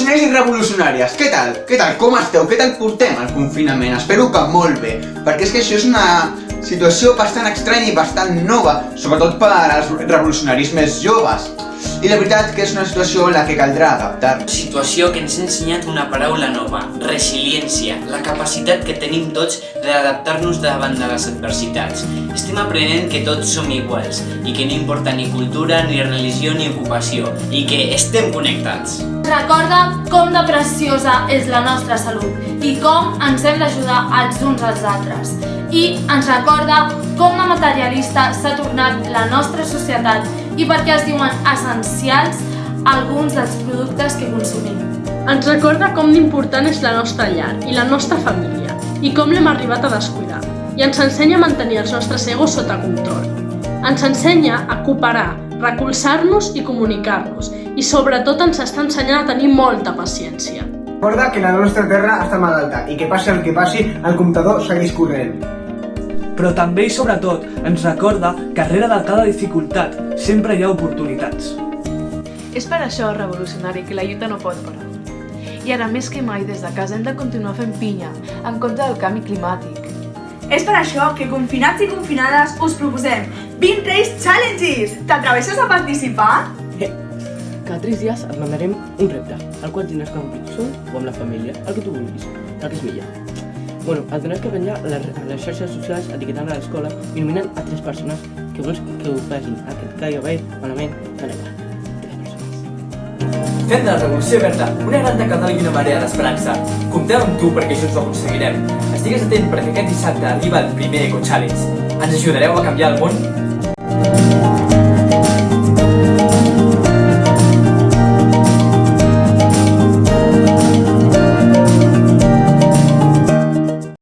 Revolucionaris i revolucionàries, què tal? Què tal? Com esteu? Què tal portem el confinament? Espero que molt bé, perquè és que això és una situació bastant estranya i bastant nova, sobretot per als revolucionaris més joves. I la veritat que és una situació en la que caldrà adaptar. Situació que ens ha ensenyat una paraula nova, resiliència, la capacitat que tenim tots d'adaptar-nos davant de les adversitats. Estem aprenent que tots som iguals i que no importa ni cultura, ni religió, ni ocupació i que estem connectats. Recorda com de preciosa és la nostra salut i com ens hem d'ajudar els uns als altres. I ens recorda com de materialista s'ha tornat la nostra societat i per què es diuen essencials alguns dels productes que consumim. Ens recorda com d'important és la nostra llar i la nostra família i com l'hem arribat a descuidar. I ens ensenya a mantenir els nostres egos sota control. Ens ensenya a cooperar, recolzar-nos i comunicar-nos i sobretot ens està ensenyant a tenir molta paciència. Recorda que la nostra terra està malalta i que passi el que passi, el comptador segueix corrent. Però també i sobretot ens recorda que darrere de cada dificultat sempre hi ha oportunitats. És per això, revolucionari, que la lluita no pot parar. I ara més que mai des de casa hem de continuar fent pinya en contra del canvi climàtic. És per això que confinats i confinades us proposem 20 Race Challenges! T'atreveixes a participar? Cada 3 dies et mandarem un repte, el qual tindràs que complir sol o amb la família, el que tu vulguis, el que és millor. Et tindràs que penjar a les xarxes socials etiquetant a l'escola i nominant a 3 persones que vols que ho facin, el que et caigui bé, malament, dona igual. 3 persones. Fem de la Revolució Verda una gran de catàleg i una marea d'esperança. Compteu amb tu perquè junts ho aconseguirem. Estigues atent perquè aquest dissabte arriba el primer Eco Challenge. Ens ajudareu a canviar el món?